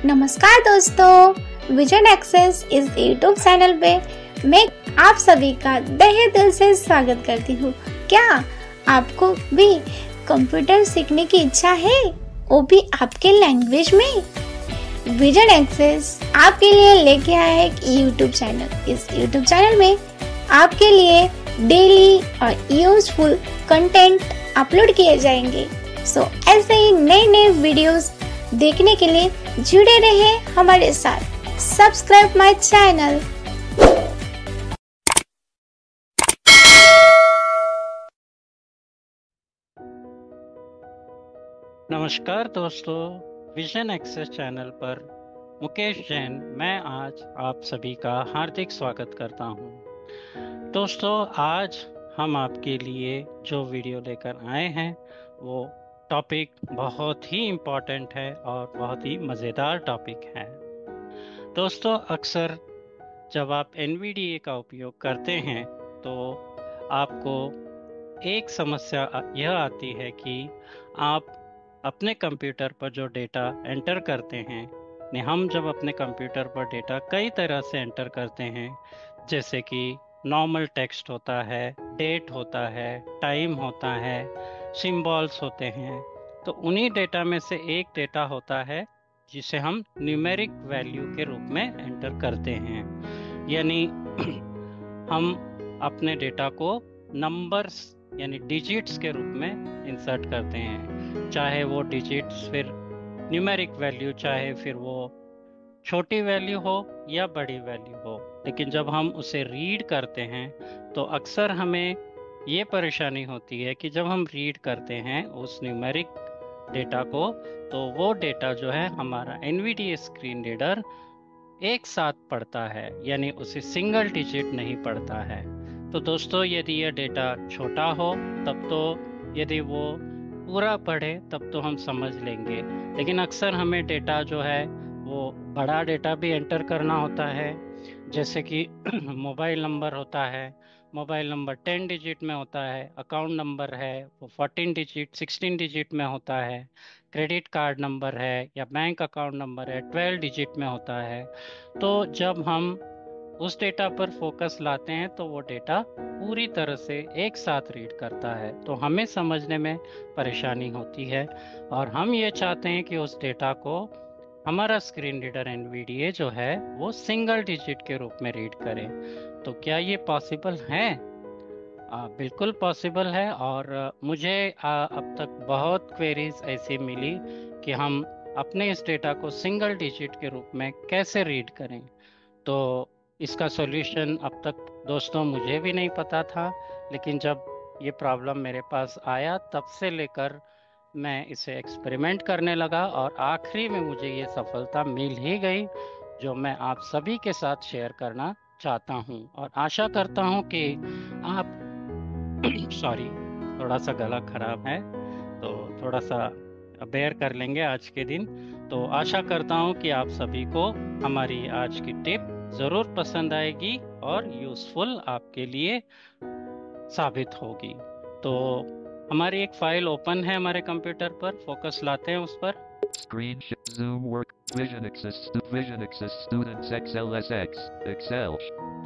नमस्कार दोस्तों, vision access इस यूट्यूब चैनल पे मैं आप सभी का तहे दिल से स्वागत करती हूँ। क्या आपको भी कंप्यूटर सीखने की इच्छा है, वो भी आपके लैंग्वेज में? विजन एक्सेस आपके लिए लेके आया है एक यूट्यूब चैनल। इस यूट्यूब चैनल में आपके लिए डेली और यूजफुल कंटेंट अपलोड किए जाएंगे। सो ऐसे ही नए नए वीडियोस देखने के लिए जुड़े रहे हमारे साथ। Subscribe my channel. नमस्कार दोस्तों, विजन एक्सेस चैनल पर मुकेश जैन मैं आज आप सभी का हार्दिक स्वागत करता हूं। दोस्तों, आज हम आपके लिए जो वीडियो लेकर आए हैं वो टॉपिक बहुत ही इम्पोर्टेंट है और बहुत ही मज़ेदार टॉपिक है। दोस्तों, अक्सर जब आप NVDA का उपयोग करते हैं तो आपको एक समस्या यह आती है कि आप अपने कंप्यूटर पर जो डेटा एंटर करते हैं, हम जब अपने कंप्यूटर पर डेटा कई तरह से एंटर करते हैं, जैसे कि नॉर्मल टेक्स्ट होता है, डेट होता है, टाइम होता है, सिंबल्स होते हैं, तो उन्हीं डेटा में से एक डेटा होता है जिसे हम न्यूमेरिक वैल्यू के रूप में एंटर करते हैं। यानी हम अपने डेटा को नंबर्स यानी डिजिट्स के रूप में इंसर्ट करते हैं, चाहे वो डिजिट्स फिर न्यूमेरिक वैल्यू, चाहे फिर वो छोटी वैल्यू हो या बड़ी वैल्यू हो। लेकिन जब हम उसे रीड करते हैं तो अक्सर हमें ये परेशानी होती है कि जब हम रीड करते हैं उस न्यूमेरिक डेटा को, तो वो डेटा जो है हमारा NVDA स्क्रीन रीडर एक साथ पढ़ता है, यानी उसे सिंगल डिजिट नहीं पढ़ता है। तो दोस्तों, यदि यह डेटा छोटा हो तब तो, यदि वो पूरा पढ़े तब तो हम समझ लेंगे। लेकिन अक्सर हमें डेटा जो है वो बड़ा डेटा भी एंटर करना होता है, जैसे कि मोबाइल नंबर होता है, मोबाइल नंबर 10 डिजिट में होता है, अकाउंट नंबर है वो 14 डिजिट 16 डिजिट में होता है, क्रेडिट कार्ड नंबर है या बैंक अकाउंट नंबर है 12 डिजिट में होता है। तो जब हम उस डेटा पर फोकस लाते हैं तो वो डेटा पूरी तरह से एक साथ रीड करता है, तो हमें समझने में परेशानी होती है और हम ये चाहते हैं कि उस डेटा को हमारा स्क्रीन रीडर NVDA जो है वो सिंगल डिजिट के रूप में रीड करे। तो क्या ये पॉसिबल है? बिल्कुल पॉसिबल है। और मुझे अब तक बहुत क्वेरीज ऐसी मिली कि हम अपने इस डेटा को सिंगल डिजिट के रूप में कैसे रीड करें। तो इसका सॉल्यूशन अब तक दोस्तों मुझे भी नहीं पता था, लेकिन जब ये प्रॉब्लम मेरे पास आया तब से लेकर मैं इसे एक्सपेरिमेंट करने लगा और आखिरी में मुझे ये सफलता मिल ही गई, जो मैं आप सभी के साथ शेयर करना चाहता हूँ और आशा करता हूँ कि आप सॉरी, थोड़ा सा गला खराब है तो थोड़ा सा बेयर कर लेंगे आज के दिन। तो आशा करता हूँ कि आप सभी को हमारी आज की टिप ज़रूर पसंद आएगी और यूज़फुल आपके लिए साबित होगी। तो हमारी एक फाइल ओपन है हमारे कंप्यूटर पर, फोकस लाते हैं उस पर। Screen Zoom work Vision Access Students XLSX Excel।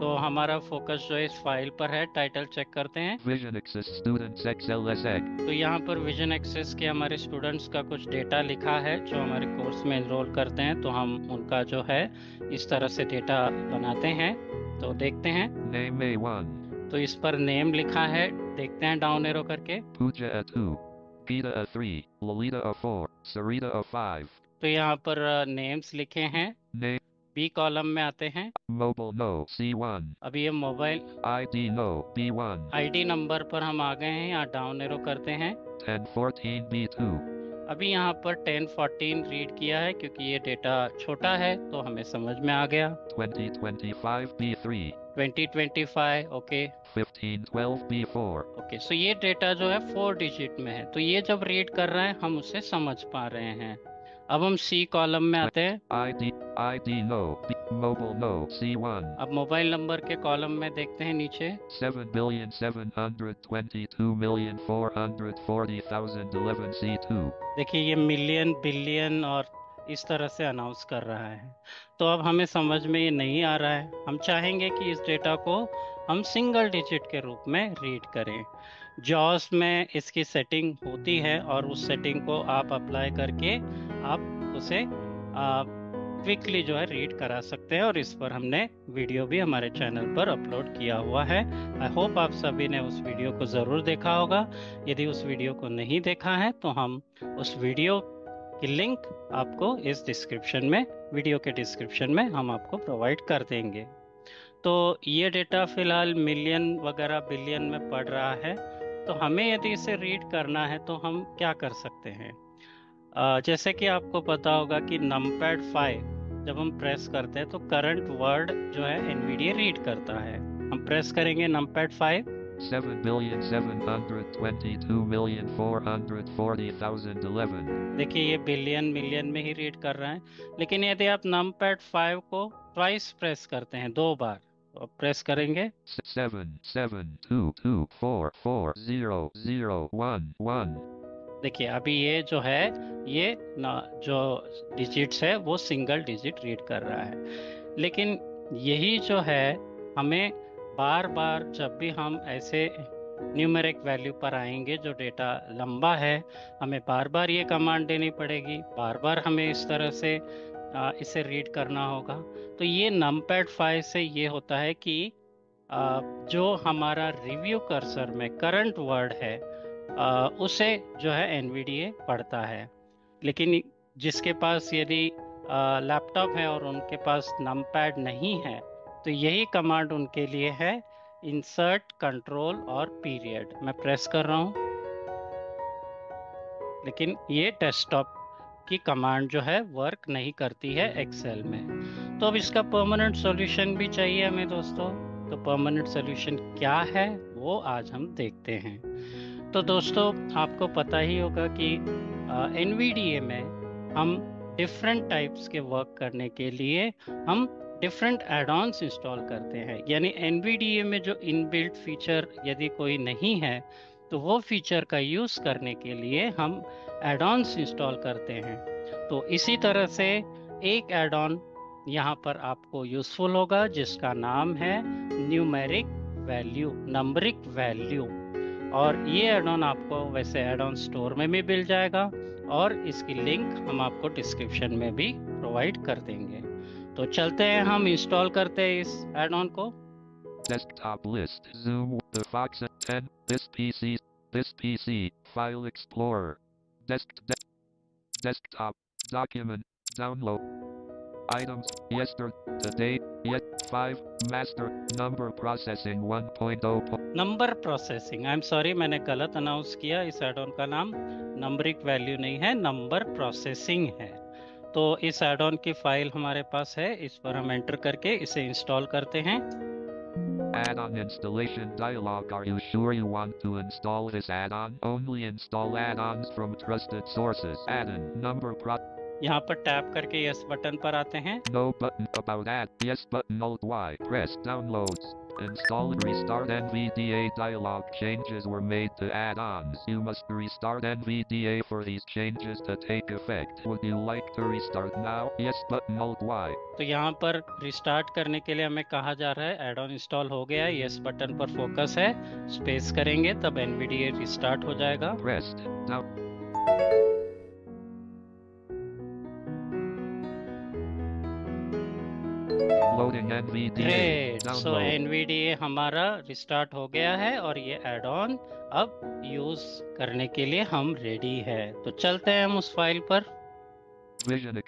तो हमारा फोकस जो है इस फाइल पर है। टाइटल चेक करते हैं, Vision Access Students XLSX। तो यहाँ पर विजन एक्सेस के हमारे स्टूडेंट्स का कुछ डेटा लिखा है जो हमारे कोर्स में एनरोल करते हैं, तो हम उनका जो है इस तरह से डेटा बनाते हैं। तो देखते हैं, Name A1। तो इस पर नेम लिखा है, देखते हैं डाउन एरो करके। Pooja A2, Geeta A3, Lalita A4, Sarita A5। तो यहाँ पर नेम्स लिखे हैं। Name बी कॉलम में आते हैं। Mobile No C1। अभी ये mobile ID No B1। ID number पर हम आ गए हैं, यहाँ डाउन एरो करते हैं। 1014 B2। अभी यहाँ पर 1014 रीड किया है क्योंकि ये डेटा छोटा है, तो हमें समझ में आ गया। 2025 B3। 2025 okay 1512 B4। ओके। सो ये डेटा जो है 4 डिजिट में है, तो ये जब रीड कर रहे हैं हम उसे समझ पा रहे हैं। अब हम सी कॉलम में आते हैं। ID No Mobile No C1। अब मोबाइल नंबर के कॉलम में देखते हैं नीचे। 7,722,440,011 C2। देखिए ये मिलियन, बिलियन और इस तरह से अनाउंस कर रहा है। तो अब हमें समझ में ये नहीं आ रहा है, हम चाहेंगे कि इस डेटा को हम सिंगल डिजिट के रूप में रीड करें। जॉस में इसकी सेटिंग होती है और उस सेटिंग को आप अप्लाई करके आप उसे क्विकली जो है रीड करा सकते हैं, और इस पर हमने वीडियो भी हमारे चैनल पर अपलोड किया हुआ है। आई होप आप सभी ने उस वीडियो को ज़रूर देखा होगा। यदि उस वीडियो को नहीं देखा है तो हम उस वीडियो की लिंक आपको इस डिस्क्रिप्शन में, वीडियो के डिस्क्रिप्शन में हम आपको प्रोवाइड कर देंगे। तो ये डेटा फिलहाल मिलियन वगैरह बिलियन में पड़ रहा है। तो हमें यदि इसे रीड करना है तो हम क्या कर सकते हैं? जैसे कि आपको पता होगा कि नमपैड 5 जब हम प्रेस करते हैं तो करंट वर्ड जो है एनवीडिया रीड करता है। हम प्रेस करेंगे नमपैड 5, 7,722,440,011. देखिए ये बिलियन मिलियन में ही रीड कर रहा है। लेकिन यदि आप नमपैड 5 को ट्वाइस प्रेस करते हैं, 2 बार, तो आप प्रेस करेंगे 7,722,440,011. देखिए अभी ये जो है, ये ना जो डिजिट्स है वो सिंगल डिजिट रीड कर रहा है। लेकिन यही जो है हमें बार बार जब भी हम ऐसे न्यूमेरिक वैल्यू पर आएंगे जो डेटा लंबा है, हमें बार बार ये कमांड देनी पड़ेगी, बार बार हमें इस तरह से इसे रीड करना होगा। तो ये नमपैड 5 से ये होता है कि जो हमारा रिव्यू कर्सर में करंट वर्ड है उसे जो है एनवीडीए पढ़ता है। लेकिन जिसके पास यदि लैपटॉप है और उनके पास नमपैड नहीं है तो यही कमांड उनके लिए है, इंसर्ट कंट्रोल और पीरियड। मैं प्रेस कर रहा हूँ, लेकिन ये डेस्कटॉप की कमांड जो है वर्क नहीं करती है एक्सेल में। तो अब इसका परमानेंट सॉल्यूशन भी चाहिए हमें दोस्तों। तो परमानेंट सॉल्यूशन क्या है वो आज हम देखते हैं। तो दोस्तों आपको पता ही होगा कि एनवीडीए में हम डिफरेंट टाइप्स के वर्क करने के लिए हम डिफरेंट एड-ऑन्स इंस्टॉल करते हैं। यानी एनवीडीए में जो इनबिल्ट फीचर यदि कोई नहीं है तो वो फीचर का यूज़ करने के लिए हम एड-ऑन्स इंस्टॉल करते हैं। तो इसी तरह से एक एड-ऑन यहाँ पर आपको यूज़फुल होगा जिसका नाम है न्यूमेरिक वैल्यू, नंबरिक वैल्यू। और ये एड-ऑन आपको वैसे एड-ऑन स्टोर में भी मिल जाएगा और इसकी लिंक हम आपको डिस्क्रिप्शन में भी प्रोवाइड कर देंगे। तो चलते हैं, हम इंस्टॉल करते हैं इस एड-ऑन को। Desktop list. Zoom. The Fox 10. This PC. File Explorer. Desktop. Document. Download. Items. Yesterday. Today. Yet 5. Master. Number processing 1.0. Number processing, I am sorry मैंने गलत अनाउंस किया। इस एड-ऑन का नाम नंबरिक वैल्यू नहीं है, नंबर प्रोसेसिंग है। तो इस एड-ऑन की फाइल हमारे पास है, इस पर हम एंटर करके इसे इंस्टॉल करते हैं। Add-on installation dialog. Are you sure you want to install this add-on? Only install add-ons from trusted sources. Add-on number यहाँ पर टैप करके यस बटन पर आते हैं। No button about add. Yes button Alt Y. Press downloads. Install and restart NVDA dialog. Changes were made to add-ons. You must restart NVDA for these changes to take effect. Would you like to restart now? Yes button Alt Y. तो यहाँ पर restart करने के लिए हमें कहा जा रहा है एड-ऑन इंस्टॉल हो गया है, यस बटन पर फोकस है, स्पेस करेंगे तब एनवीडीए रिस्टार्ट हो जाएगा। Pressed. Now. Loading NVDA. Great, so Download. NVDA हमारा रिस्टार्ट हो गया है और ये एड ऑन अब यूज करने के लिए हम रेडी है। तो चलते हैं हम उस फाइल पर। Vision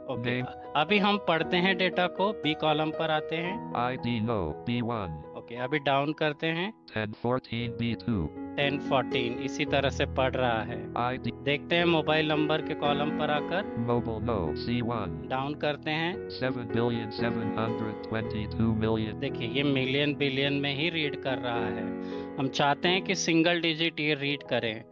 okay, Name. अभी हम पढ़ते हैं डेटा को, बी कॉलम पर आते हैं। ID no. B1. ओके, अभी डाउन करते हैं, 1014 B2. 1014 इसी तरह से पढ़ रहा है। ID देखते हैं मोबाइल नंबर के कॉलम पर आकर, mobile no. C1. डाउन करते हैं। 7,722,000,000. देखिए ये मिलियन बिलियन में ही रीड कर रहा है। हम चाहते हैं कि सिंगल डिजिट ये रीड करें।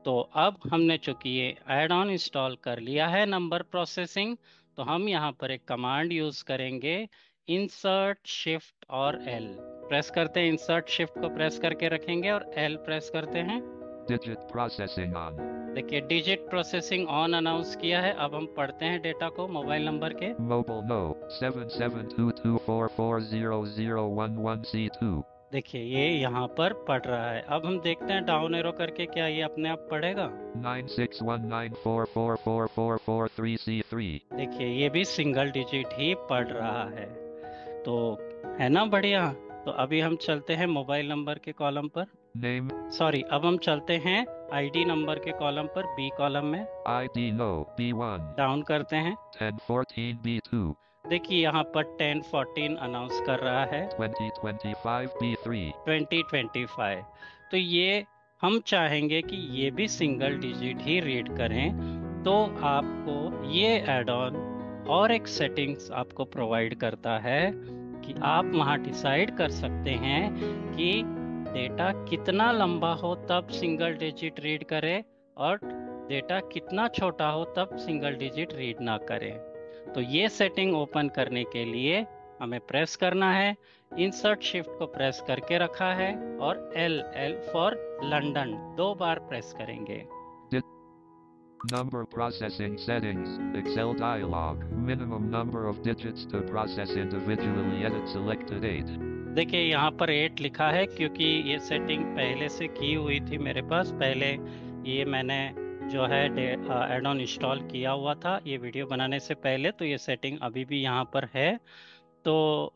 तो अब हमने चूंकि ये एड ऑन इंस्टॉल कर लिया है नंबर प्रोसेसिंग, तो हम यहाँ पर एक कमांड यूज करेंगे, इंसर्ट शिफ्ट और एल। प्रेस करते हैं, इंसर्ट शिफ्ट को प्रेस करके रखेंगे और एल प्रेस करते हैं। Digit processing on. देखिए डिजिट प्रोसेसिंग ऑन अनाउंस किया है। अब हम पढ़ते हैं डेटा को मोबाइल नंबर के। Mobile no 7722440011C2. देखिए ये यहाँ पर पढ़ रहा है। अब हम देखते हैं डाउन एरो करके क्या ये अपने आप पढ़ेगा। 9619444443C3. देखिए ये भी सिंगल डिजिट ही पढ़ रहा है। तो है ना बढ़िया। तो अभी हम चलते हैं मोबाइल नंबर के कॉलम पर। Name सॉरी, अब हम चलते हैं आईडी नंबर के कॉलम पर, बी कॉलम में। ID no B1 डाउन करते हैं। 1014 B2 देखिए यहाँ पर 1014 अनाउंस कर रहा है। 2025 B3 2025। तो ये हम चाहेंगे कि ये भी सिंगल डिजिट ही रीड करें। तो आपको ये एड ऑन और एक सेटिंग्स आपको प्रोवाइड करता है कि आप वहाँ डिसाइड कर सकते हैं कि डेटा कितना लंबा हो तब सिंगल डिजिट रीड करे और डेटा कितना छोटा हो तब सिंगल डिजिट रीड ना करे। तो ये सेटिंग ओपन करने के लिए हमें प्रेस करना है। इंसर्ट शिफ्ट को प्रेस करके रखा है और L for London 2 bar press करेंगे। Number processing settings, Excel dialog, minimum number of digits to process individually, edit selected 8. देखिए यहाँ पर 8 लिखा है क्योंकि ये सेटिंग पहले से की हुई थी मेरे पास। पहले ये मैंने जो है एड ऑन इंस्टॉल किया हुआ था ये वीडियो बनाने से पहले, तो ये सेटिंग अभी भी यहाँ पर है। तो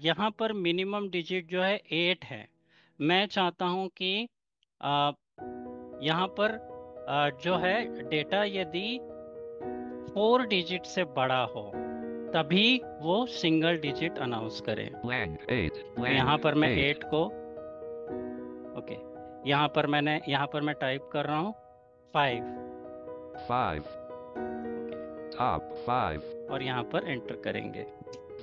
यहाँ पर मिनिमम डिजिट जो है 8 है। मैं चाहता हूँ कि यहाँ पर जो है डेटा यदि 4 डिजिट से बड़ा हो तभी वो सिंगल डिजिट अनाउंस करे। Blank 8. तो यहाँ पर मैं 8. 8 को ओके यहाँ पर मैं टाइप कर रहा हूँ 5 Top 5. और यहाँ पर एंटर करेंगे।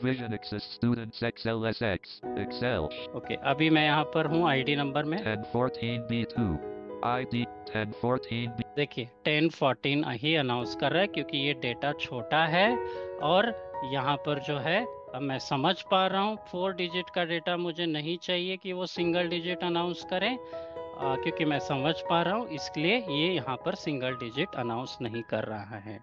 Vision Access Students XLSX. Excel. Okay अभी मैं यहाँ पर हूँ आईडी नंबर में। 1014 B2. ID 1014 B. देखिए 1014 ही अनाउंस कर रहा है क्योंकि ये डेटा छोटा है और यहाँ पर जो है अब मैं समझ पा रहा हूँ 4 डिजिट का डेटा मुझे नहीं चाहिए कि वो सिंगल डिजिट अनाउंस करें, क्योंकि मैं समझ पा रहा हूँ इसलिए ये यहाँ पर सिंगल डिजिट अनाउंस नहीं कर रहा है।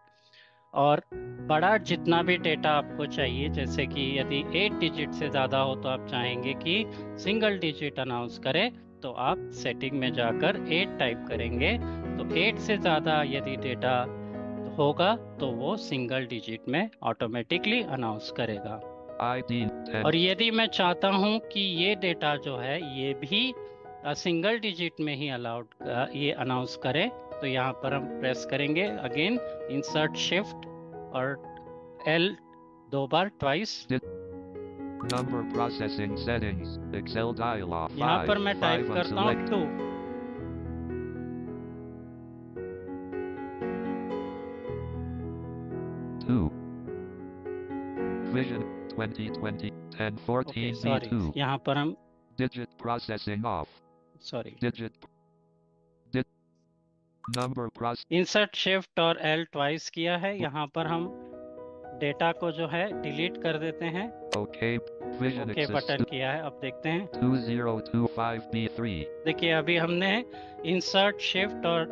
और बड़ा जितना भी डेटा आपको चाहिए, जैसे कि यदि 8 डिजिट से ज़्यादा हो तो आप चाहेंगे कि सिंगल डिजिट अनाउंस करे, तो आप सेटिंग में जाकर 8 टाइप करेंगे। तो 8 से ज़्यादा यदि डेटा होगा तो वो सिंगल डिजिट में ऑटोमेटिकली अनाउंस करेगा। ID 10. और यदि मैं चाहता हूँ कि ये डेटा जो है ये भी सिंगल डिजिट में ही अलाउड ये अनाउंस करे, तो यहाँ पर हम प्रेस करेंगे अगेन इंसर्ट शिफ्ट और L 2 बार twice. Number processing settings. Excel dialog. यहाँ पर मैं टाइप 5 करता हूँ unselect. 2। 2. Vision 2020 1014 sorry, B2. यहाँ पर हम Digit processing off. Sorry Digit. Number process. Insert shift और L ट्वाइस किया है। यहाँ पर हम डेटा को जो है डिलीट कर देते हैं। Okay. Vision okay Access button किया है। अब देखते हैं। 2025 B3. देखिए अभी हमने इंसर्ट शिफ्ट और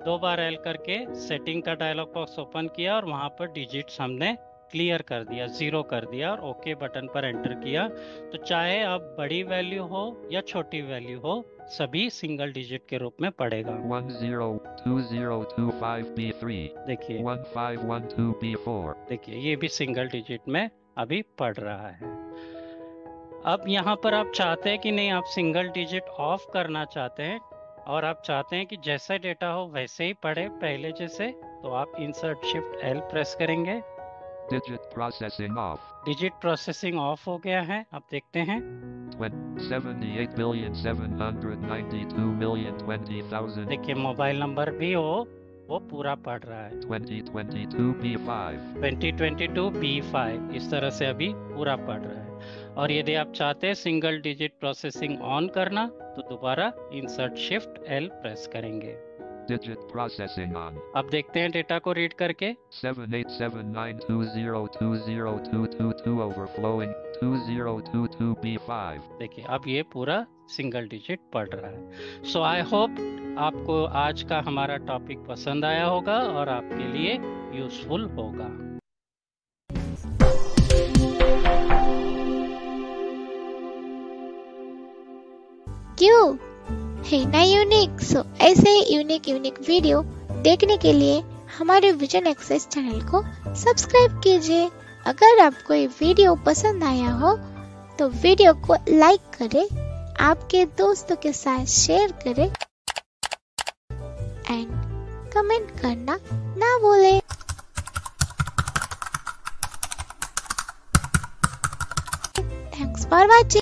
2 बार L करके सेटिंग का डायलॉग बॉक्स ओपन किया और वहाँ पर डिजिट्स हमने क्लियर कर दिया, 0 कर दिया और ओके बटन पर एंटर किया। तो चाहे अब बड़ी वैल्यू हो या छोटी वैल्यू हो, सभी सिंगल डिजिट के रूप में पढ़ेगा। 102025 B3. देखिए 1512 B4. देखिए ये भी सिंगल डिजिट में अभी पढ़ रहा है। अब यहाँ पर आप चाहते हैं कि नहीं, आप सिंगल डिजिट ऑफ करना चाहते हैं और आप चाहते हैं कि जैसा डेटा हो वैसे ही पढ़े पहले जैसे, तो आप इंसर्ट शिफ्ट L प्रेस करेंगे। Digit processing off. Digit processing of हो गया है। अब देखते हैं 78,792,020,000. देखिए मोबाइल नंबर भी वो पूरा पढ़ रहा है। 2022 B5. 2022 B5 इस तरह से अभी पूरा पढ़ रहा है। और यदि आप चाहते हैं सिंगल डिजिट प्रोसेसिंग ऑन करना, तो दोबारा इंसर्ट शिफ्ट L प्रेस करेंगे। Digit processing on. अब देखते हैं डेटा को रीड करके। 787920202222 overflowing 2022B5. देखिए अब ये पूरा सिंगल डिजिट पढ़ रहा है। सो आई होप आपको आज का हमारा टॉपिक पसंद आया होगा और आपके लिए यूजफुल होगा। क्यों है ना यूनिक? सो ऐसे ही यूनिक वीडियो देखने के लिए हमारे विजन एक्सेस चैनल को सब्सक्राइब कीजिए। अगर आपको ये वीडियो पसंद आया हो तो वीडियो को लाइक करें, आपके दोस्तों के साथ शेयर करें एंड कमेंट करना ना भूलें। Thanks for watching.